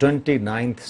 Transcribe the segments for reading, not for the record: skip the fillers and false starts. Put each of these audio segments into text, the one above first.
29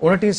29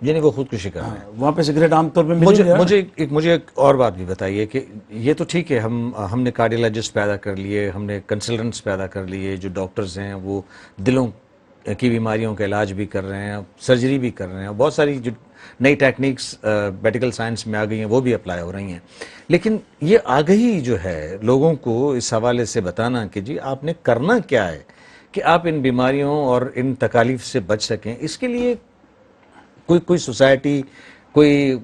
یعنی وہ خودکشی کر رہے ہیں. وہاں پہ سگریٹ عام طور پہ ملے گا. مجھے ایک اور بات بھی بتائیے کہ یہ تو ٹھیک ہے ہم نے کارڈیالوجسٹ پیدا کر لیے, ہم نے کنسلٹنٹس پیدا کر لیے, جو ڈاکٹرز ہیں وہ دلوں کی بیماریوں کا علاج بھی کر رہے ہیں, سرجری بھی کر رہے ہیں, بہت ساری جو نئی ٹیکنیکس میڈیکل سائنس میں آ گئی ہیں وہ بھی اپلائی ہو رہی ہیں. لیکن یہ آگہی جو ہے لوگوں کو اس حوالے سے بتانا کہ جی آپ نے کرنا کیا ہے کہ آپ ان بیماریوں اور ان تکالیف سے بچ سکیں, اس کے لیے کوئی سوسائٹی, کوئی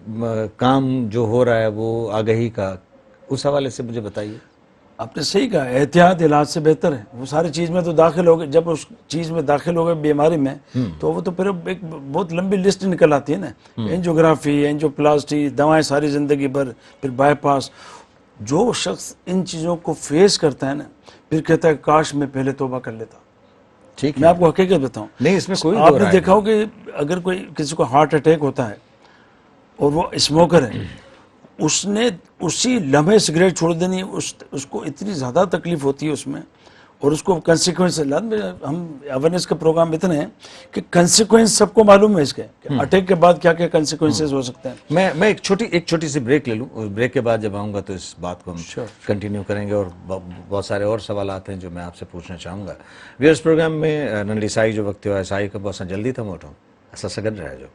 کام جو ہو رہا ہے وہ آگہی کا, اس حوالے سے مجھے بتائیے. آپ نے صحیح کہا, احتیاط علاج سے بہتر ہے. وہ ساری چیز میں تو داخل ہو گئے, جب اس چیز میں داخل ہو گئے بیماری میں, تو وہ تو پھر ایک بہت لمبی لسٹ نکل آتی ہے نا, اینجیوگرافی, اینجیوپلاسٹی, دوائیں ساری زندگی بھر, پھر بائی پاس. جو شخص ان چیزوں کو فیس کرتا ہے نا, پھر کہتا ہے کاش میں پہلے توبہ کر لیتا. ٹھیک میں آپ کو حقیقت بتاؤں, نہیں, اس میں کوئی آپ نے دیکھا ہو کہ اگر کوئی کسی کو ہارٹ اٹیک ہوتا ہے اور وہ اسموکر ہے, اس نے اسی لمحے سگریٹ چھوڑ دینی, اس کو اتنی زیادہ تکلیف ہوتی ہے اس میں, اور اس کو کنسیکوینس, ہم اویئرنیس کے پروگرام اتنے ہیں کہ کنسیکوینس سب کو معلوم ہے اس کے, کہ اٹیک کے بعد کیا کیا کنسیکوینسز ہو سکتے ہیں. میں ایک چھوٹی سی بریک لے لوں, بریک کے بعد جب آؤں گا تو اس بات کو ہم کنٹینیو کریں گے, اور بہت سارے اور سوالات ہیں جو میں آپ سے پوچھنا چاہوں گا. ویئرس پروگرام میں ننڈی سائی جو وقت ہوا ہے سائی کا بہت جلدی تھا موٹوں ایسا سگن رہا ہے جو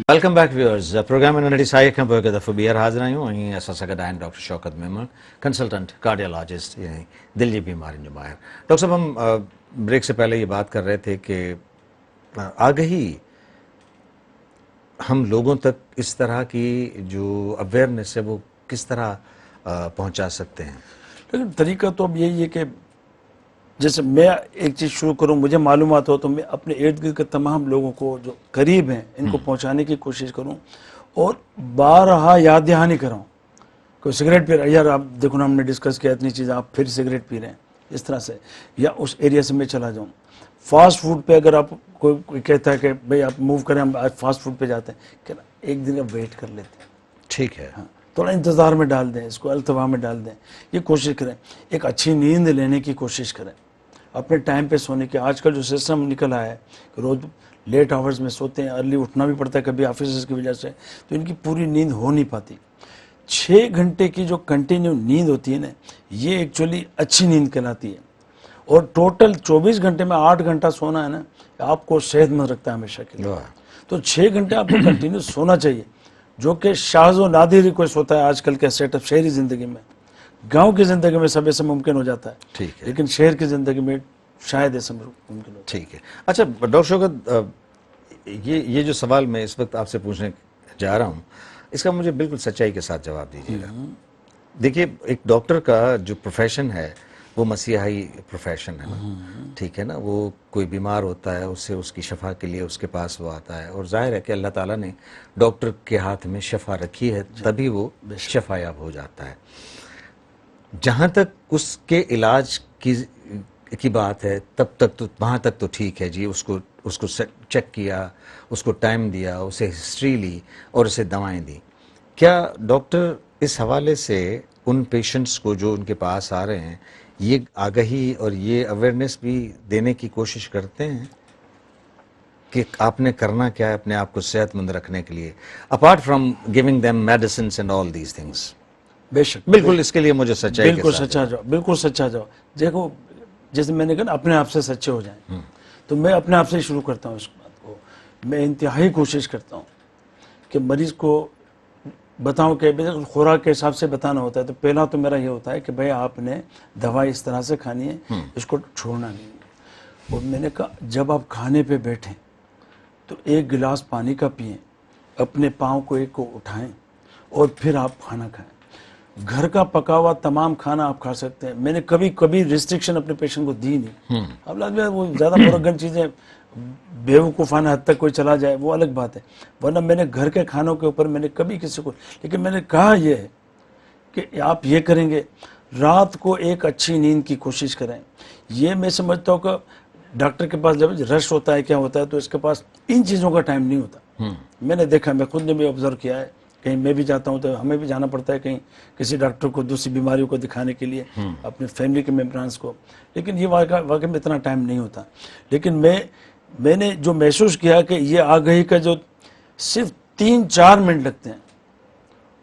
ویلکم بیک ویورز. پروگرام میں ننڈی سائی کھم پہ دفعہ بیر حاضر آئی ہوں. ایسا سگن آئین ڈاکٹر شوکت میمن, کنسلٹنٹ کارڈیالوجسٹ, یعنی دل کی بیماری جو. ڈاکٹر صاحب, ہم بریک سے پہلے یہ بات کر رہے تھے کہ آگہی ہم لوگوں تک اس طرح کی جو اویئرنیس ہے وہ کس طرح پہنچا سکتے ہیں. لیکن طریقہ تو اب یہی ہے کہ جیسے میں ایک چیز شروع کروں, مجھے معلومات ہو تو میں اپنے ارد گرد کے تمام لوگوں کو جو قریب ہیں ان کو پہنچانے کی کوشش کروں, اور بارہا یاد دہانی کراؤں. کوئی سگریٹ پی رہا ہے, یار آپ دیکھو نا, ہم نے ڈسکس کیا اتنی چیزیں, آپ پھر سگریٹ پی رہے ہیں, اس طرح سے. یا اس ایریا سے میں چلا جاؤں. فاسٹ فوڈ پہ اگر آپ کوئی کہتا ہے کہ بھئی آپ موو کریں, ہم آج فاسٹ فوڈ پہ جاتے ہیں, کہ ایک دن کا ویٹ کر لیتے ہیں. ٹھیک ہے, ہاں, تھوڑا انتظار میں ڈال دیں, اس کو التوا میں ڈال دیں, یہ کوشش کریں. ایک اچھی نیند لینے کی کوشش کریں, اپنے ٹائم پہ سونے کی. آج کل جو سسٹم نکل آیا ہے کہ روز لیٹ آورز میں سوتے ہیں, ارلی اٹھنا بھی پڑتا ہے کبھی آفیسز کی وجہ سے, تو ان کی پوری نیند ہو نہیں پاتی. 6 گھنٹے کی جو کنٹینیو نیند ہوتی ہے نا, یہ ایکچولی اچھی نیند کہلاتی ہے. اور ٹوٹل 24 گھنٹے میں 8 گھنٹہ سونا ہے نا, آپ کو صحت مند رکھتا ہے ہمیشہ کے لیے. تو 6 گھنٹے آپ کو کنٹینیو سونا چاہیے, جو کہ شاذ و نادر ہی کوئی سوتا ہے آج کل کے سیٹ اپ شہری زندگی میں. گاؤں کی زندگی میں سب ایسا ممکن ہو جاتا ہے, ٹھیک ہے, لیکن شہر کی زندگی میں شاید ایسا ممکن ہوتا ہے. ٹھیک ہے. اچھا ڈاکٹر شوکت, یہ جو سوال میں اس وقت آپ سے پوچھنے جا رہا ہوں, اس کا مجھے بالکل سچائی کے ساتھ جواب دیجیے گا. دیکھیے, ایک ڈاکٹر کا جو پروفیشن ہے وہ مسیحی پروفیشن ہے نا, ٹھیک ہے نا. وہ کوئی بیمار ہوتا ہے, اسے اس کی شفا کے لیے اس کے پاس وہ آتا ہے, اور ظاہر ہے کہ اللہ تعالیٰ نے ڈاکٹر کے ہاتھ میں شفا رکھی ہے, تبھی وہ شفا یاب ہو جاتا ہے. جہاں تک اس کے علاج کی بات ہے, تب تک تو وہاں تک تو ٹھیک ہے جی. اس کو چیک کیا, اس کو ٹائم دیا, اسے ہسٹری لی اور اسے دوائیں دی. کیا ڈاکٹر اس حوالے سے ان پیشنٹس کو جو ان کے پاس آ رہے ہیں یہ آگہی اور یہ اویئرنیس بھی دینے کی کوشش کرتے ہیں کہ آپ نے کرنا کیا ہے اپنے آپ کو صحت مند رکھنے کے لیے, apart from giving them medicines and all these things? بے شک, بالکل, اس کے لیے مجھے سچائی کے بالکل ساتھ سچا جاؤ, بالکل سچا جاؤ. دیکھو, جیسے میں نے کہا نا, اپنے آپ سے سچے ہو جائیں, تو میں اپنے آپ سے شروع کرتا ہوں اس بات کو. میں انتہائی کوشش کرتا ہوں کہ مریض کو بتاؤں کہ خوراک کے حساب سے بتانا ہوتا ہے. تو پہلا تو میرا یہ ہوتا ہے کہ بھائی آپ نے دوائی اس طرح سے کھانی ہے, اس کو چھوڑنا نہیں. اور میں نے کہا جب آپ کھانے پہ بیٹھیں تو 1 گلاس پانی کا پئیں, اپنے پاؤں کو ایک کو اٹھائیں, اور پھر آپ کھانا کھائیں. گھر کا پکا ہوا تمام کھانا آپ کھا سکتے ہیں. میں نے کبھی ریسٹرکشن اپنے پیشنٹ کو دی نہیں. اب وہ زیادہ مرغن چیزیں بیوقوفانہ حد تک کوئی چلا جائے وہ الگ بات ہے, ورنہ میں نے گھر کے کھانوں کے اوپر میں نے کبھی کسی کو, لیکن میں نے کہا یہ ہے کہ آپ یہ کریں گے, رات کو ایک اچھی نیند کی کوشش کریں. یہ میں سمجھتا ہوں کہ ڈاکٹر کے پاس جب رش ہوتا ہے کیا ہوتا ہے, تو اس کے پاس ان چیزوں کا ٹائم نہیں ہوتا. میں نے دیکھا, میں خود نے بھی آبزرو کیا ہے, کہیں میں بھی جاتا ہوں تو ہمیں بھی جانا پڑتا ہے کہیں کسی ڈاکٹر کو دوسری بیماریوں کو دکھانے کے لیے, اپنے فیملی کے ممبرانس کو, لیکن یہ واقعی میں اتنا ٹائم نہیں ہوتا. لیکن میں نے جو محسوس کیا کہ یہ آگہی کا جو صرف 3-4 منٹ لگتے ہیں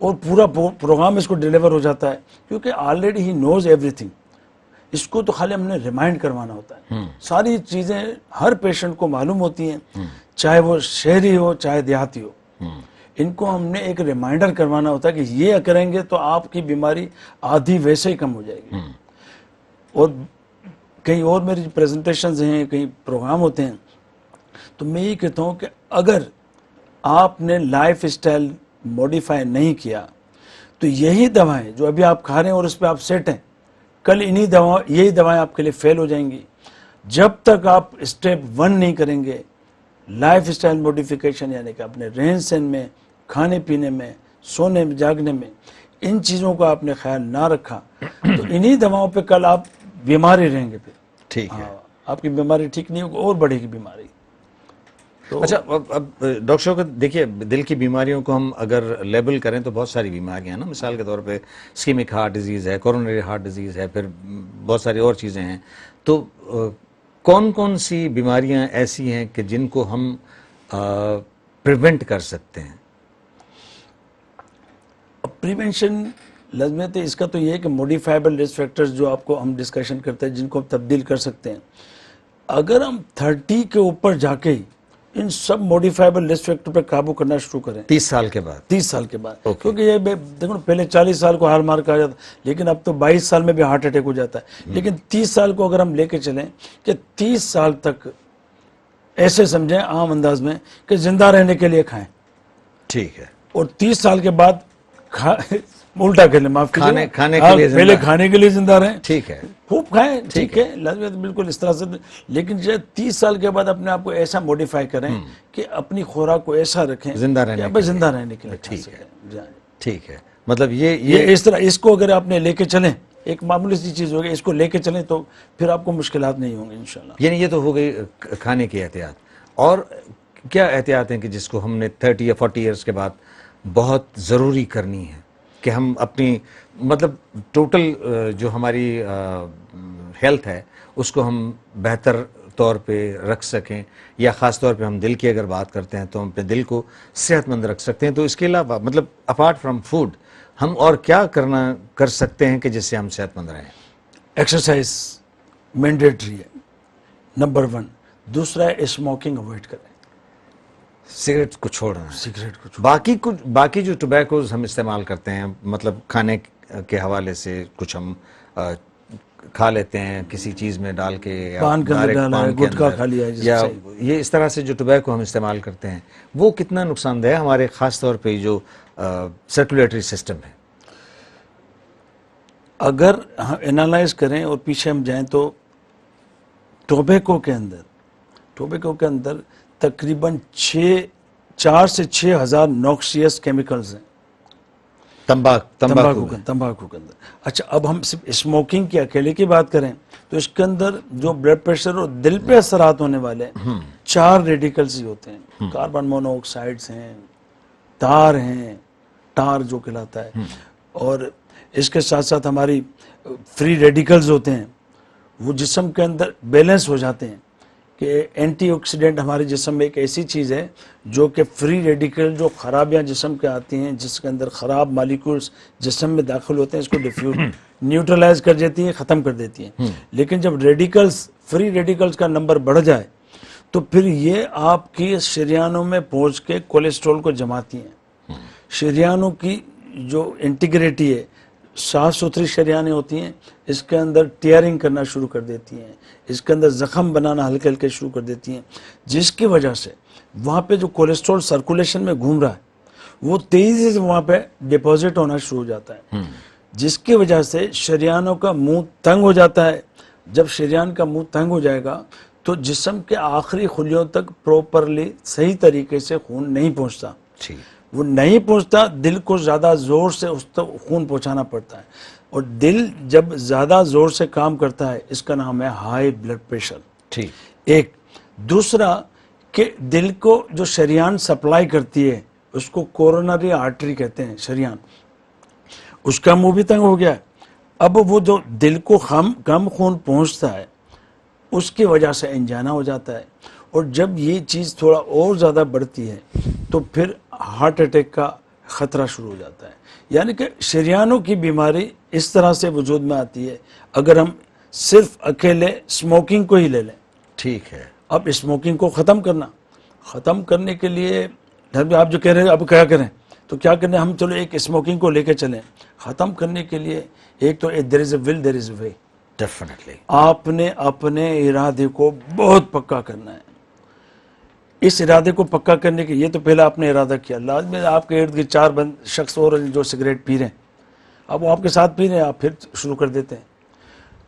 اور پورا پروگرام اس کو ڈیلیور ہو جاتا ہے, کیونکہ آلریڈی ہی نوز ایوری تھنگ. اس کو تو خالی ہم نے ریمائنڈ کروانا ہوتا ہے. ساری چیزیں ہر پیشنٹ کو معلوم ہوتی ہیں, چاہے وہ شہری ہو چاہے دیہاتی ہو. ان کو ہم نے ایک ریمائنڈر کروانا ہوتا ہے کہ یہ کریں گے تو آپ کی بیماری آدھی ویسے ہی کم ہو جائے گی. اور کہیں اور میری پریزنٹیشنز ہیں, کہیں پروگرام ہوتے ہیں, تو میں یہ کہتا ہوں کہ اگر آپ نے لائف اسٹائل موڈیفائی نہیں کیا تو یہی دوائیں جو ابھی آپ کھا رہے ہیں اور اس پہ آپ سیٹ ہیں, کل یہی دوائیں آپ کے لیے فیل ہو جائیں گی. جب تک آپ اسٹیپ 1 نہیں کریں گے, لائف اسٹائل موڈیفیکیشن, یعنی کہ اپنے رہن سہن میں, کھانے پینے میں, سونے میں, جاگنے میں, ان چیزوں کا آپ نے خیال نہ رکھا تو انہی دواؤں پہ کل آپ بیمار ہی رہیں گے. پھر ٹھیک ہے, آپ کی بیماری ٹھیک نہیں ہوگی اور بڑھے گی بیماری. اچھا اب ڈاکٹر شوکت دیکھیے, دل کی بیماریوں کو ہم اگر لیبل کریں تو بہت ساری بیماریاں ہیں نا. مثال کے طور پہ اسکیمک ہارٹ ڈیزیز ہے, کورونری ہارٹ ڈیزیز ہے, پھر بہت ساری اور چیزیں ہیں. تو کون کون سی بیماریاں ایسی ہیں کہ جن کو ہم پریونٹ کر سکتے ہیں؟ پریونشن لازمیت ہے اس کا تو یہ ہے کہ موڈیفائبل رسک فیکٹرز جو آپ کو ہم ڈسکشن کرتے ہیں, جن کو ہم تبدیل کر سکتے ہیں. اگر ہم 30 کے اوپر جا کے ان سب موڈیفائبل رسک فیکٹر پہ قابو کرنا شروع کریں 30 سال کے بعد, 30 سال کے بعد, کیونکہ یہ دیکھو پہلے 40 سال کو ہار مار کہا جاتا, لیکن اب تو 22 سال میں بھی ہارٹ اٹیک ہو جاتا ہے. لیکن 30 سال کو اگر ہم لے کے چلیں کہ 30 سال تک ایسے سمجھیں عام انداز میں کہ زندہ رہنے کے لیے کھائیں, ٹھیک ہے, اور 30 سال کے بعد الٹا کر لیں, معاف کیجیے, کھانے کے لیے پہلے کھانے کے لیے زندہ رہیں, ٹھیک ہے, خوب کھائیں, ٹھیک ہے, لازمیت بالکل اس طرح سے. لیکن جو 30 سال کے بعد اپنے آپ کو ایسا موڈیفائی کریں کہ اپنی خوراک کو ایسا رکھیں زندہ رہنے کے لیے ٹھیک ہے, ٹھیک ہے. مطلب یہ اس طرح, اس کو اگر آپ نے لے کے چلیں, ایک معمولی سی چیز ہوگی, اس کو لے کے چلیں تو پھر آپ کو مشکلات نہیں ہوں گی انشاءاللہ. یعنی یہ تو ہو گئی کھانے کی احتیاط. اور کیا احتیاط ہیں کہ جس کو ہم نے 30 یا 40 ایئرس کے بعد بہت ضروری کرنی ہے کہ ہم اپنی مطلب ٹوٹل جو ہماری ہیلتھ ہے اس کو ہم بہتر طور پہ رکھ سکیں, یا خاص طور پہ ہم دل کی اگر بات کرتے ہیں تو ہم اپنے دل کو صحت مند رکھ سکتے ہیں. تو اس کے علاوہ مطلب اپارٹ فرام فوڈ ہم اور کیا کر سکتے ہیں کہ جس سے ہم صحت مند رہیں؟ ایکسرسائز مینڈیٹری ہے نمبر 1. دوسرا ہے اسموکنگ اوائڈ کریں, سگریٹ کو چھوڑنا ہے. سگریٹ کو چھوڑیں. باقی جو ٹوبیکوز ہم استعمال کرتے ہیں, مطلب کھانے کے حوالے سے کچھ ہم کھا لیتے ہیں کسی چیز میں ڈال کے, یا پان کے اندر ڈالا ہے, گٹکا کھا لیا ہے, یا یہ اس طرح سے جو ٹوبیکو ہم استعمال کرتے ہیں وہ کتنا نقصان دہ ہے ہمارے خاص طور پہ جو سرکولیٹری سسٹم ہے؟ اگر ہم انالائز کریں اور پیچھے ہم جائیں تو ٹوبیکو کے اندر تقریباً 4 سے 6 ہزار نوکسیس کیمیکلز ہیں تمباکو کے اندر. اچھا, اب ہم صرف اسموکنگ کی اکیلے کی بات کریں تو اس کے اندر جو بلڈ پریشر اور دل پہ اثرات ہونے والے 4 ریڈیکلز ہی ہوتے ہیں. کاربن مونو آکسائڈز ہیں, تار ہیں, ٹار جو کہلاتا ہے, اور اس کے ساتھ ساتھ ہماری فری ریڈیکلز ہوتے ہیں, وہ جسم کے اندر بیلنس ہو جاتے ہیں. کہ اینٹی آکسیڈنٹ ہمارے جسم میں ایک ایسی چیز ہے جو کہ فری ریڈیکل جو خرابیاں جسم کے آتی ہیں, جس کے اندر خراب مالیکولز جسم میں داخل ہوتے ہیں, اس کو ڈیفیوز نیوٹرلائز کر دیتی ہیں, ختم کر دیتی ہیں. لیکن جب فری ریڈیکلز کا نمبر بڑھ جائے تو پھر یہ آپ کی شریانوں میں پہنچ کے کولیسٹرول کو جماتی ہیں. شریانوں کی جو انٹیگریٹی ہے, صاف ستھری شریانیں ہوتی ہیں, اس کے اندر ٹیئرنگ کرنا شروع کر دیتی ہیں, اس کے اندر زخم بنانا ہلکے ہلکے شروع کر دیتی ہیں, جس کی وجہ سے وہاں پہ جو کولیسٹرول سرکولیشن میں گھوم رہا ہے وہ تیزی سے وہاں پہ ڈپوزٹ ہونا شروع ہو جاتا ہے, جس کی وجہ سے شریانوں کا منہ تنگ ہو جاتا ہے. جب شریان کا منہ تنگ ہو جائے گا تو جسم کے آخری خلیوں تک پروپرلی صحیح طریقے سے خون نہیں پہنچتا. وہ نہیں پہنچتا, دل کو زیادہ زور سے اس تک خون پہنچانا پڑتا ہے, اور دل جب زیادہ زور سے کام کرتا ہے اس کا نام ہے ہائی بلڈ پریشر. ایک دوسرا کہ دل کو جو شریان سپلائی کرتی ہے اس کو کورونری آرٹری کہتے ہیں، شریان، اس کا منہ بھی تنگ ہو گیا ہے. اب وہ جو دل کو کم خون پہنچتا ہے اس کی وجہ سے انجینا ہو جاتا ہے، اور جب یہ چیز تھوڑا اور زیادہ بڑھتی ہے تو پھر ہارٹ اٹیک کا خطرہ شروع ہو جاتا ہے. یعنی کہ شریانوں کی بیماری اس طرح سے وجود میں آتی ہے اگر ہم صرف اکیلے اسموکنگ کو ہی لے لیں. ٹھیک ہے. اب اسموکنگ کو ختم کرنے کے لیے آپ جو کہہ رہے ہیں اب کیا کریں، تو کیا کریں ہم، چلو ایک اسموکنگ کو لے کے چلیں. ختم کرنے کے لیے ایک تو دیر از اے ول دیر از اے وے. ڈیفینیٹلی. آپ نے اپنے ارادے کو بہت پکا کرنا ہے. اس ارادے کو پکا کرنے کے، یہ تو پہلا آپ نے ارادہ کیا، لازمی آپ کے ارد گرد 4 شخص اور جو سگریٹ پی رہے ہیں، اب وہ آپ کے ساتھ پی رہے ہیں، آپ پھر شروع کر دیتے ہیں.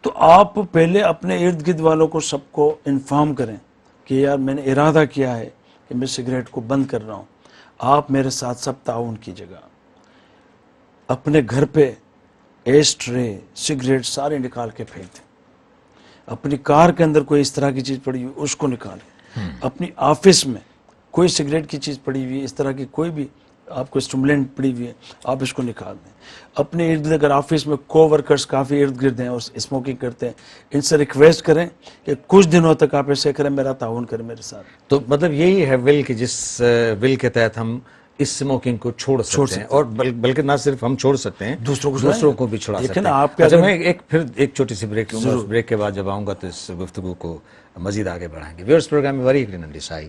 تو آپ پہلے اپنے ارد گرد والوں کو سب کو انفارم کریں کہ یار میں نے ارادہ کیا ہے کہ میں سگریٹ کو بند کر رہا ہوں، آپ میرے ساتھ سب تعاون کیجیے گا. اپنے گھر پہ ایش ٹرے سگریٹ سارے نکال کے پھینک دیں. اپنی کار کے اندر کوئی اس طرح کی چیز پڑی ہوئی اس کو نکالیں. اپنی آفس میں کوئی سگریٹ کی چیز پڑی ہوئی ہے، اس طرح کی کوئی بھی آپ کو اسٹیمولینٹ پڑی ہوئی ہے، آپ اس کو نکال دیں. اپنے ارد گرد اگر آفس میں کو ورکرز کافی ارد گرد ہیں اور اسموکنگ کرتے ہیں، ان سے ریکویسٹ کریں کہ کچھ دنوں تک آپ ایسے کریں، میرا تعاون کریں میرے ساتھ. تو مطلب یہی ہے ول کہ جس ول کے تحت ہم اس اسموکنگ کو چھوڑ سکتے ہیں، اور بلکہ نہ صرف ہم چھوڑ سکتے ہیں، دوسروں کو بھی چھڑا سکتے ہیں. اچھا میں ایک چھوٹی سی بریک لوں گا، اس بریک کے بعد جب آؤں گا تو اس گفتگو کو مزید آگے بڑھائیں گے. ویورز پروگرام میں وری ننڈی سائی.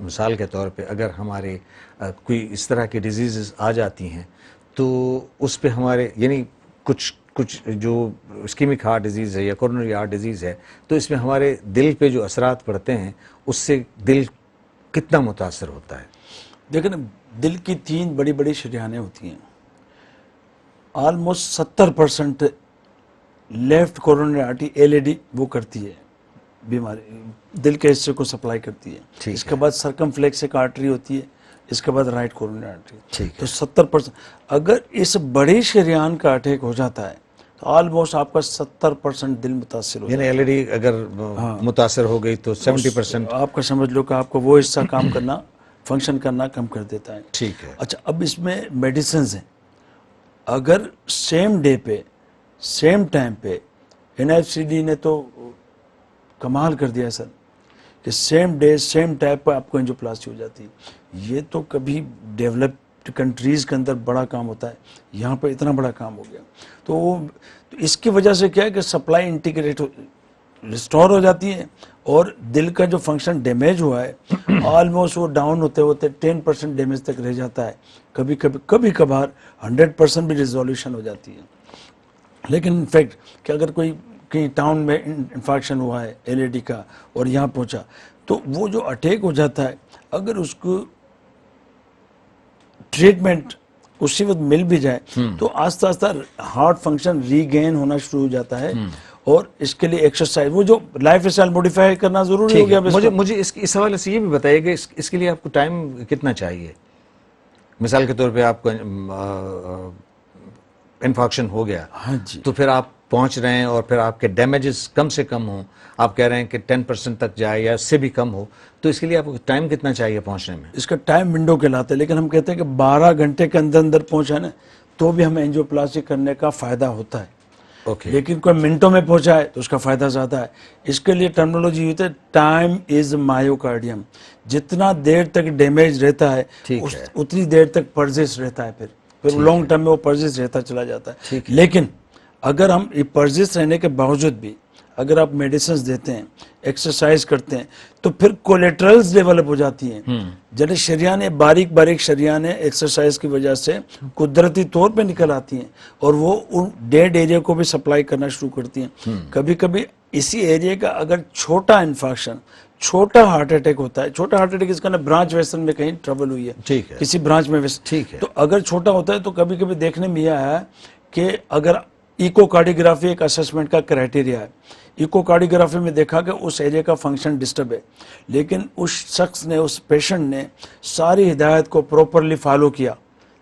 مثال کے طور پہ اگر ہمارے کوئی اس طرح کی ڈیزیزز آ جاتی ہیں تو اس پہ ہمارے یعنی کچھ جو اسکیمک ہارٹ ڈیزیز ہے یا کورونری ہارٹ ڈیزیز ہے تو اس میں ہمارے دل پہ جو اثرات پڑتے ہیں اس سے دل کتنا متاثر ہوتا ہے؟ دیکھیں دل کی 3 بڑی بڑی شریانیں ہوتی ہیں. Almost 70% left coronary artery LAD وہ کرتی ہے، بیماری دل کے حصے کو سپلائی کرتی ہے. اس کے بعد سرکمفلیکس ایک آرٹری ہوتی ہے، اس کے بعد رائٹ کورونری آرٹری. تو 70% اگر اس بڑی شریان کا اٹیک ہو جاتا ہے تو آلموسٹ آپ کا 70% دل متاثر ہو جاتا ہے. یعنی LAD اگر متاثر ہو گئی تو 70% آپ کا سمجھ لو کہ آپ کو وہ حصہ کام کرنا، فنکشن کرنا کم کر دیتا ہے. ٹھیک ہے. اچھا اب اس میں میڈیسنز ہیں. اگر سیم ڈے پہ سیم ٹائم پہ NICD نے تو کمال کر دیا سر کہ سیم ڈے سیم ٹائپ پہ آپ کو انجیوپلاسٹی ہو جاتی ہے. یہ تو کبھی ڈیولپڈ کنٹریز کے اندر بڑا کام ہوتا ہے، یہاں پہ اتنا بڑا کام ہو گیا. تو اس کی وجہ سے کیا ہے کہ سپلائی انٹیگریٹ ریسٹور ہو جاتی ہے، اور دل کا جو فنکشن ڈیمیج ہوا ہے آلموسٹ وہ ڈاؤن ہوتے ہوتے 10% ڈیمیج تک رہ جاتا ہے. کبھی کبھار 100% بھی ریزولوشن ہو جاتی ہے. لیکن انفیکٹ کہ اگر کوئی کہیں ٹاؤن میں انفیکشن ہوا ہے LAD کا اور یہاں پہنچا تو وہ جو اٹیک ہو جاتا ہے اگر اس کو ٹریٹمنٹ اسی وقت مل بھی جائے تو آہستہ آہستہ ہارٹ فنکشن ری گین ہونا شروع ہو جاتا ہے. اور اس کے لیے ایکسرسائز، وہ جو لائف اسٹائل موڈیفائی کرنا ضروری ہو گیا. مجھے اس حوالے سے یہ بھی بتائیے کہ اس کے لیے آپ کو ٹائم کتنا چاہیے؟ مثال کے طور پہ آپ کو انفیکشن ہو گیا، ہاں جی، تو پھر آپ پہنچ رہے ہیں اور پھر آپ کے ڈیمیجز کم سے کم ہوں، آپ کہہ رہے ہیں کہ 10% تک جائے یا اس سے بھی کم ہو، تو اس کے لیے آپ کو ٹائم کتنا چاہیے پہنچنے میں؟ اس کا ٹائم ونڈو کہلاتا ہے، لیکن ہم کہتے ہیں کہ 12 گھنٹے کے اندر پہنچا نا تو بھی ہمیں اینجیوپلاسٹی کرنے کا فائدہ ہوتا ہے. لیکن کوئی منٹوں میں پہنچا ہے تو اس کا فائدہ زیادہ ہے. اس کے لیے ٹرمنالوجی ہوتی ہے ٹائم از مایوکارڈیم. جتنا دیر تک ڈیمیج رہتا ہے اتنی دیر تک پرزس رہتا ہے، پھر لانگ ٹرم میں وہ پرزس رہتا چلا جاتا ہے. لیکن اگر ہم پرزس رہنے کے باوجود بھی اگر آپ میڈیسنز دیتے ہیں ایکسرسائز کرتے ہیں تو پھر کولیٹرلز ڈیولپ ہو جاتی ہیں. جڑیں شریانیں باریک باریک شریانیں ایکسرسائز کی وجہ سے قدرتی طور پہ نکل آتی ہیں اور وہ ان ڈیڈ ایریا کو بھی سپلائی کرنا شروع کرتی ہیں. کبھی کبھی اسی ایریا کا اگر چھوٹا انفیکشن چھوٹا ہارٹ اٹیک ہوتا ہے, چھوٹا ہارٹ اٹیک اس کا نا برانچ ویسل میں کہیں ٹربل ہوئی ہے, ٹھیک ہے, کسی برانچ میں ٹھیک ہے, تو اگر چھوٹا ہوتا ہے تو کبھی کبھی دیکھنے میں یہ آیا کہ اگر ایکو کارڈیوگرافی ایک اسسمنٹ کا کرائٹیریا ہے, ایکو کارڈیوگرافی میں دیکھا کہ اس ایریا کا فنکشن ڈسٹرب ہے, لیکن اس شخص نے اس پیشنٹ نے ساری ہدایت کو پراپرلی فالو کیا.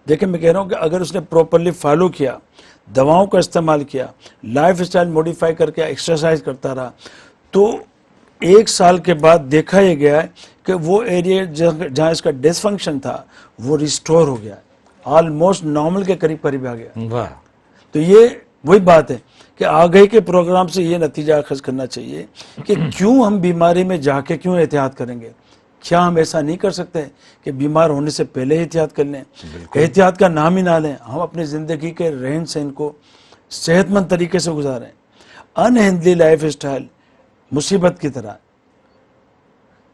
دیکھیں میں کہہ رہا ہوں کہ اگر اس نے پراپرلی فالو کیا, دواؤں کا استعمال کیا, لائف اسٹائل موڈیفائی کر کے ایکسرسائز کرتا رہا, تو 1 سال کے بعد دیکھا یہ گیا ہے کہ وہ ایریا جہاں اس کا ڈس فنکشن تھا وہ ریسٹور ہو گیا, آلموسٹ نارمل کے قریب قریب آ گیا. واہ, تو یہ وہی بات ہے کہ آگے کے پروگرام سے یہ نتیجہ اخذ کرنا چاہیے کہ کیوں ہم بیماری میں جا کے کیوں احتیاط کریں گے. کیا ہم ایسا نہیں کر سکتے کہ بیمار ہونے سے پہلے ہی احتیاط کر لیں, احتیاط کا نام ہی نہ لیں, ہم اپنی زندگی کے رہن سہن کو صحت مند طریقے سے گزاریں. انہیلدی لائف اسٹائل مصیبت کی طرح.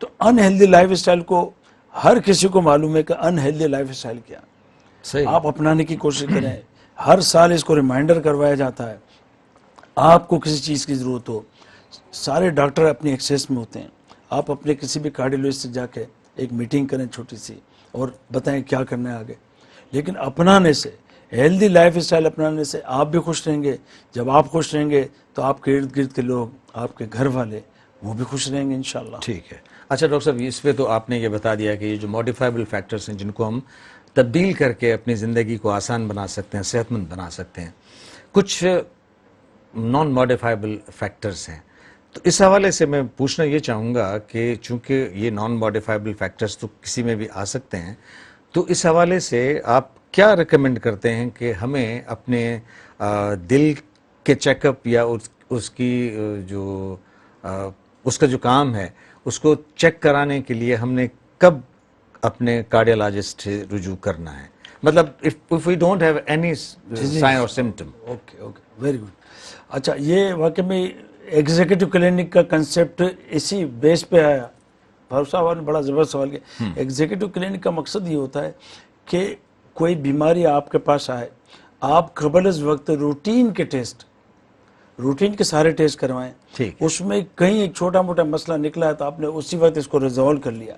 تو انہیلدی لائف اسٹائل کو ہر کسی کو معلوم ہے کہ انہیلدی لائف اسٹائل کیا, صحیح, آپ اپنانے کی کوشش کریں. ہر سال اس کو ریمائنڈر کروایا جاتا ہے. آپ کو کسی چیز کی ضرورت ہو, سارے ڈاکٹر اپنی ایکسیس میں ہوتے ہیں, آپ اپنے کسی بھی کارڈیولوجسٹ سے جا کے ایک میٹنگ کریں چھوٹی سی اور بتائیں کیا کرنا ہے آگے. لیکن اپنانے سے, ہیلدی لائف اسٹائل اپنانے سے آپ بھی خوش رہیں گے. جب آپ خوش رہیں گے تو آپ کے ارد گرد کے لوگ, آپ کے گھر والے, وہ بھی خوش رہیں گے انشاءاللہ. ٹھیک ہے. اچھا ڈاکٹر صاحب, اس پہ تو آپ نے یہ بتا دیا کہ یہ جو موڈیفائبل فیکٹرز ہیں جن کو ہم تبدیل کر کے اپنی زندگی کو آسان بنا سکتے ہیں, صحت مند بنا سکتے ہیں, کچھ نان موڈیفائبل فیکٹرز ہیں. تو اس حوالے سے میں پوچھنا یہ چاہوں گا کہ چونکہ یہ نان موڈیفائبل فیکٹرز تو کسی میں بھی آ سکتے ہیں, تو اس حوالے سے آپ کیا ریکمینڈ کرتے ہیں کہ ہمیں اپنے دل کے چیک اپ یا اس کی جو اس کا جو کام ہے اس کو چیک کرانے کے لیے ہم نے کب اپنے کارڈیالوجسٹ سے رجوع کرنا ہے؟ مطلب if we don't have any sign or symptom. Okay very good. اچھا, یہ واقعی میں ایگزیکٹو کلینک کا کنسیپٹ اسی بیس پہ آیا. فاروق صاحب نے بڑا زبردست سوال کیا. ایگزیکٹو کلینک کا مقصد یہ ہوتا ہے کہ کوئی بیماری آپ کے پاس آئے, آپ قبل از وقت روٹین کے ٹیسٹ, روٹین کے سارے ٹیسٹ کروائیں. اس میں کہیں ایک چھوٹا موٹا مسئلہ نکلا ہے تو آپ نے اسی وقت اس کو ریزالو کر لیا.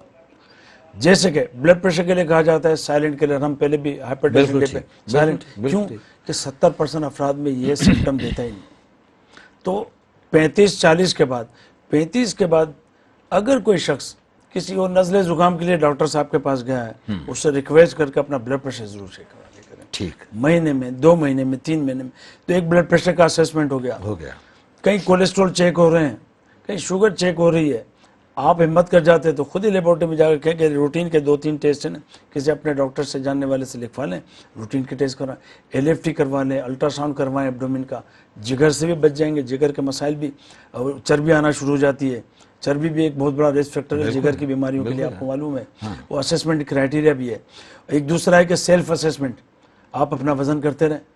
جیسے کہ بلڈ پریشر کے لیے کہا جاتا ہے سائلنٹ کلر, ہم پہلے بھی ہائپر ٹینشن کے پہ سائلنٹ کیوں کہ 70% افراد میں یہ سمپٹم دیتا ہی نہیں. تو 35-40 کے بعد 35 کے بعد اگر کوئی شخص کسی اور نزلے زکام کے لیے ڈاکٹر صاحب کے پاس گیا ہے, اس سے ریکویسٹ کر کے اپنا بلڈ پریشر ضرور چیک کرا لے کریں. ٹھیک, مہینے میں, 2 مہینے میں, 3 مہینے میں, تو ایک بلڈ پریشر کا اسیسمنٹ ہو گیا. کہیں کولیسٹرول چیک ہو رہے ہیں, کہیں شوگر چیک ہو رہی ہے. آپ ہمت کر جاتے تو خود ہی لیبورٹری میں جا کر کہیں کہ روٹین کے 2-3 ٹیسٹ ہیں, کسی اپنے ڈاکٹر سے جاننے والے سے لکھوا لیں, روٹین کے ٹیسٹ کروائیں, LFT کروا لیں, الٹرا ساؤنڈ کروائیں ایبڈومن کا. جگر سے بھی بچ جائیں گے, جگر کے مسائل بھی, چربی آنا شروع ہو جاتی ہے. چربی بھی ایک بہت بڑا رسک فیکٹر ہے جگر کی بیماریوں کے لیے, آپ کو معلوم ہے. وہ اسیسمنٹ کرائٹیریا بھی ہے. ایک دوسرا ہے کہ سیلف اسیسمنٹ, آپ اپنا وزن کرتے رہیں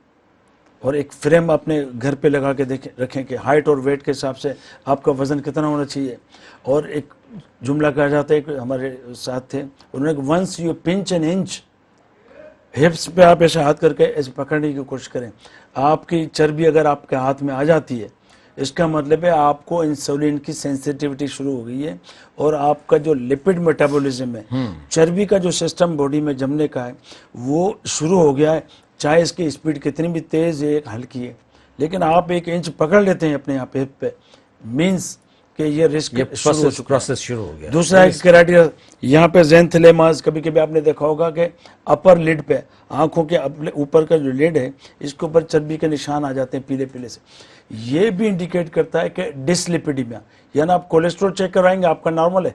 اور ایک فریم اپنے گھر پہ لگا کے رکھیں کہ ہائٹ اور ویٹ کے حساب سے آپ کا وزن کتنا ہونا چاہیے. اور ایک جملہ کہا جاتا ہے, ایک ہمارے ساتھ تھے, انہوں نے once you punch an inch, hips پہ آپ ایسے ہاتھ کر کے ایسے پکڑنے کی کوشش کریں. آپ کی چربی اگر آپ کے ہاتھ میں آ جاتی ہے, اس کا مطلب ہے آپ کو انسولین کی سینسیٹیوٹی شروع ہو گئی ہے, اور آپ کا جو لپڈ میٹابولزم ہے, چربی کا جو سسٹم باڈی میں جمنے کا ہے, وہ شروع ہو گیا ہے. چاہے اس کی اسپیڈ کتنی بھی تیز ہے, ہلکی ہے, لیکن آپ 1 انچ پکڑ لیتے ہیں اپنے آپ ہپ پہ, مینس کہ یہ رسک پروسیس شروع ہو گیا. دوسرا ایک کرائٹیریا یہاں پہ زینتھلیماز, کبھی کبھی آپ نے دیکھا ہوگا کہ اپر لڈ پہ, آنکھوں کے اوپر کا جو لڈ ہے, اس کے اوپر چربی کے نشان آ جاتے ہیں پیلے پیلے سے. یہ بھی انڈیکیٹ کرتا ہے کہ ڈسلیپیڈیمیا, یعنی آپ کولیسٹرول چیک کروائیں گے آپ کا نارمل ہے,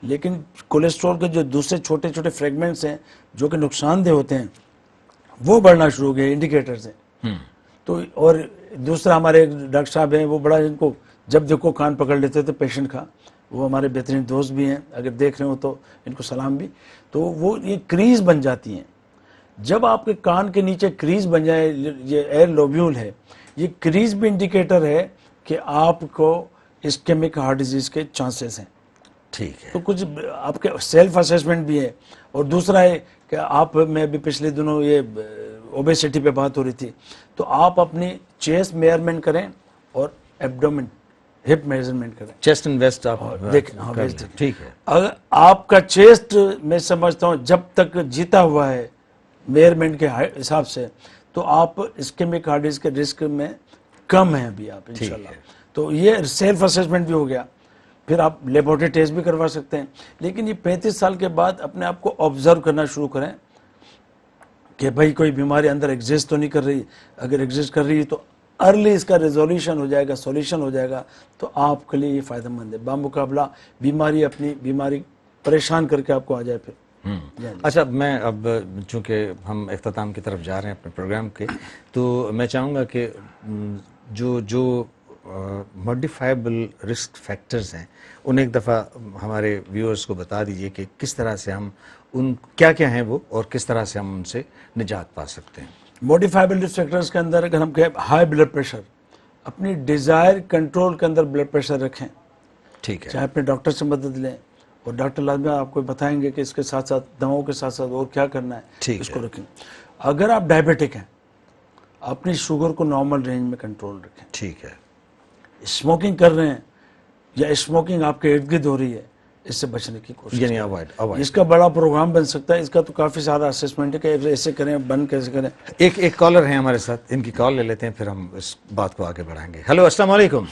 لیکن کولیسٹرول کے جو دوسرے چھوٹے چھوٹے فریگمنٹس ہیں جو کہ نقصان دہ ہوتے ہیں, وہ بڑھنا شروع ہو گئے, انڈیکیٹرز ہیں. تو اور دوسرا ہمارے ڈاکٹر صاحب ہیں, وہ بڑا ان کو جب دیکھو کان پکڑ لیتے تھے پیشنٹ کا, وہ ہمارے بہترین دوست بھی ہیں, اگر دیکھ رہے ہو تو ان کو سلام بھی. تو وہ یہ کریز بن جاتی ہیں. جب آپ کے کان کے نیچے کریز بن جائے, یہ ایئر لوبیول ہے, یہ کریز بھی انڈیکیٹر ہے کہ آپ کو اسکیمک ہارٹ ڈیزیز کے چانسز ہیں. ٹھیک ہے. تو کچھ آپ کے سیلف اسیسمنٹ بھی ہے. اور دوسرا ہے کہ آپ میں بھی پچھلے دنوں یہ اوبیسٹی پہ بات ہو رہی تھی, تو آپ اپنی چیسٹ میئرمنٹ کریں اور ایبڈومن ہپ میجرمنٹ کریں. چیسٹ اینڈ ویسٹ آپ دیکھیں, ہاں کر ویسٹ لیں. دیکھیں. ٹھیک ہے. اگر آپ کا چیسٹ میں سمجھتا ہوں جب تک جیتا ہوا ہے میئرمنٹ کے حساب سے, تو آپ اسکیمک ہارٹ ڈیزیز کے رسک میں کم ہیں ابھی آپ انشاءاللہ. تو یہ سیلف اسیسمنٹ بھی ہو گیا. پھر آپ لیبورٹری ٹیسٹ بھی کروا سکتے ہیں. لیکن یہ 35 سال کے بعد اپنے آپ کو آبزرو کرنا شروع کریں کہ بھائی کوئی بیماری اندر ایگزسٹ تو نہیں کر رہی. اگر ایگزسٹ کر رہی ہے تو ارلی اس کا ریزولیوشن ہو جائے گا, سولوشن ہو جائے گا, تو آپ کے لیے یہ فائدہ مند ہے. بامقابلہ بیماری اپنی بیماری پریشان کر کے آپ کو آ جائے پھر. اچھا, میں اب چونکہ ہم اختتام کی طرف جا رہے ہیں اپنے پروگرام کے, تو میں چاہوں گا کہ جو موڈیفائبل رسک فیکٹرز ہیں انہیں ایک دفعہ ہمارے ویورز کو بتا دیجئے کہ کس طرح سے ہم ان کیا کیا ہیں وہ, اور کس طرح سے ہم ان سے نجات پا سکتے ہیں. موڈیفائبل رسک فیکٹرز کے اندر اگر ہم کہیں ہائی بلڈ پریشر, اپنی ڈیزائر کنٹرول کے اندر بلڈ پریشر رکھیں. ٹھیک ہے. چاہے اپنے ڈاکٹر سے مدد لیں, اور ڈاکٹر لازمی آپ کو بتائیں گے کہ اس کے ساتھ ساتھ دواؤں کے ساتھ ساتھ اور کیا کرنا ہے, ٹھیک اس ہے. کو رکھیں. اگر آپ ڈائبیٹک ہیں, اپنی شوگر کو نارمل رینج میں کنٹرول رکھیں. ٹھیک ہے. اسموکنگ کر رہے ہیں یا اسموکنگ آپ کے ارد گرد ہو رہی ہے, اس سے بچنے کی کوشش یعنی کریں. اوائڈ. اس کا بڑا پروگرام بن سکتا ہے. اس کا تو کافی سارا اسسمنٹ ہے کہ ایسے کریں, بند کیسے کریں. ایک کالر ہیں ہمارے ساتھ, ان کی کال لے لیتے ہیں, پھر ہم اس بات کو آگے بڑھائیں گے. ہیلو, السلام علیکم.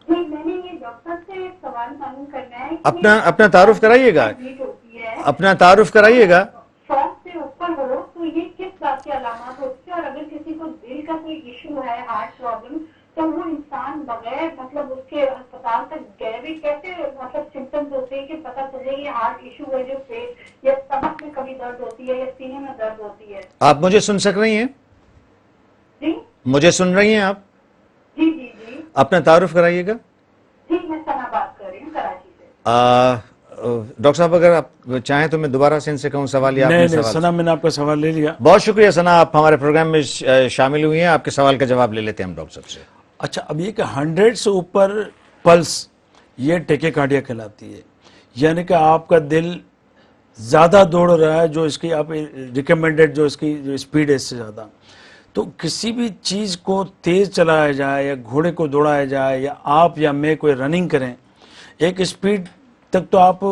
میں نے یہ ڈاکٹر سے ایک سوال معلوم کرنا ہے. اپنا تعارف کرائیے گا, اپنا تعارف کرائیے گا. 100 سے اوپر ہو تو یہ کس بات کی علامات ہوتی ہے, اور اگر کسی کو دل کا کوئی ایشو ہے, ہارٹ پرابلم, تو وہ انسان بغیر مطلب اس کے اسپتال تک گئے بھی کیسے مطلب سمپٹمز ہوتے ہیں کہ پتہ چلے یہ ہارٹ ایشو ہے, جو پیٹ یا اسٹمک میں کبھی درد ہوتی ہے یا سینے میں درد ہوتی ہے. آپ مجھے سن سک رہی ہیں؟ جی مجھے سن رہی ہیں آپ؟ جی جی جی اپنا تعارف کرائیے گا. جی, میں ثنا بات کر رہی ہوں کراچی سے. ڈاکٹر صاحب, اگر آپ چاہیں تو میں دوبارہ سے ان سے کہوں سوال, یا آپ نے نہیں سوال. سنا, میں نے آپ کا سوال لے لیا. بہت شکریہ ثنا, آپ ہمارے پروگرام میں شامل ہوئی ہیں. آپ کے سوال کا جواب لے لیتے ہیں ہم ڈاکٹر صاحب سے. اچھا, اب یہ کہ 100 سے اوپر پلس, یہ ٹیکیکارڈیا کہلاتی ہے. یعنی کہ آپ کا دل زیادہ دوڑ رہا ہے, جو اس کی آپ ریکمینڈڈ جو اس کی جو اسپیڈ ہے اس سے زیادہ. تو کسی بھی چیز کو تیز چلایا جائے, یا گھوڑے کو دوڑایا جائے, یا آپ یا میں کوئی رننگ کریں, ایک اسپیڈ تک تو آپ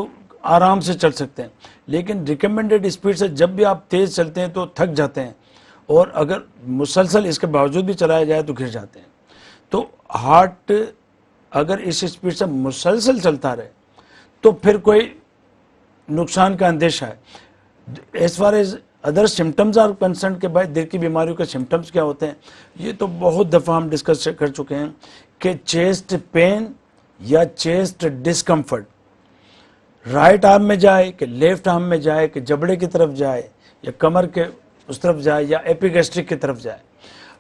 آرام سے چل سکتے ہیں, لیکن ریکمینڈڈ اسپیڈ سے جب بھی آپ تیز چلتے ہیں تو تھک جاتے ہیں, اور اگر مسلسل اس کے باوجود بھی چلایا جائے تو گر جاتے ہیں. تو ہارٹ اگر اس اسپیڈ سے مسلسل چلتا رہے تو پھر کوئی نقصان کا اندیشہ ہے. As far as other systems are concern کہ بھائی دل کی بیماریوں کے سمٹمز کیا ہوتے ہیں, یہ تو بہت دفعہ ہم ڈسکس کر چکے ہیں کہ چیسٹ پین یا چیسٹ ڈسکمفرٹ رائٹ آرم میں جائے کہ لیفٹ آرم میں جائے, کہ جبڑے کی طرف جائے یا کمر کے اس طرف جائے یا ایپیگیسٹرک کی طرف جائے,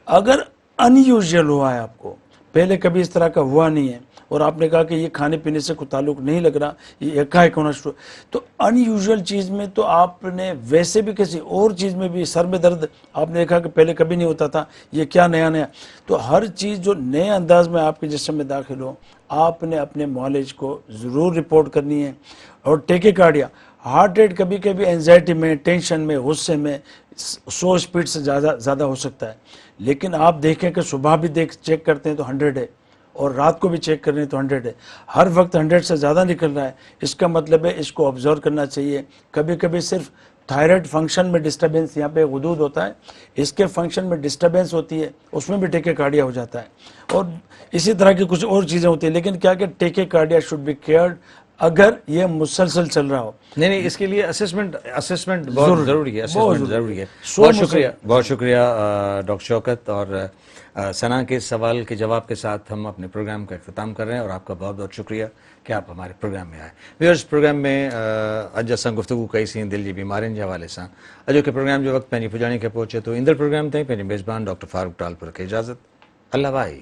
اگر ان یوزول ہوا ہے, آپ کو پہلے کبھی اس طرح کا ہوا نہیں ہے, اور آپ نے کہا کہ یہ کھانے پینے سے کوئی تعلق نہیں لگ رہا, یہ ایک ہونا شروع, تو ان یوزول چیز میں تو آپ نے ویسے بھی کسی اور چیز میں بھی سر میں درد آپ نے دیکھا کہ پہلے کبھی نہیں ہوتا تھا, یہ کیا نیا نیا. تو ہر چیز جو نئے انداز میں آپ کے جسم میں داخل ہو, آپ نے اپنے معالج کو ضرور رپورٹ کرنی ہے. اور ٹیکیکارڈیا, ہارٹ ریٹ کبھی کبھی اینزائٹی میں, ٹینشن میں, غصے میں 100 اسپیڈ سے زیادہ ہو سکتا ہے, لیکن آپ دیکھیں کہ صبح بھی چیک کرتے ہیں تو 100 ہے, اور رات کو بھی چیک کر رہے ہیں تو 100 ہے. ہر وقت 100 سے زیادہ نکل رہا ہے, اس کا مطلب ہے اس کو آبزرو کرنا چاہیے. کبھی کبھی صرف تھائرائڈ فنکشن میں ڈسٹربینس, یہاں پہ غدود ہوتا ہے, اس کے فنکشن میں ڈسٹربینس ہوتی ہے, اس میں بھی ٹیکیکارڈیا ہو جاتا ہے. اور اسی طرح کی کچھ اور چیزیں ہوتی ہیں, لیکن کیا کہ ٹیکیکارڈیا شوڈ بی کیئرڈ اگر یہ مسلسل چل رہا ہو. نہیں, اس کے لیے اسسمنٹ بہت ضروری ہے. اسسمنٹ ضروری ہے. بہت شکریہ ڈاکٹر شوکت. اور ثنا کے سوال کے جواب کے ساتھ ہم اپنے پروگرام کا اختتام کر رہے ہیں, اور آپ کا بہت بہت شکریہ کہ آپ ہمارے پروگرام میں آئے. ویورز, پروگرام میں اج اساں گفتگو کئی سی دل جی بیمارین کے حوالے سے. اجو کے پروگرام جو وقت پہنی پجانے کے پہنچے تو اندر پروگرام تھے پہنی میزبان ڈاکٹر فاروق ٹالپور کے اجازت. اللہ بھائی.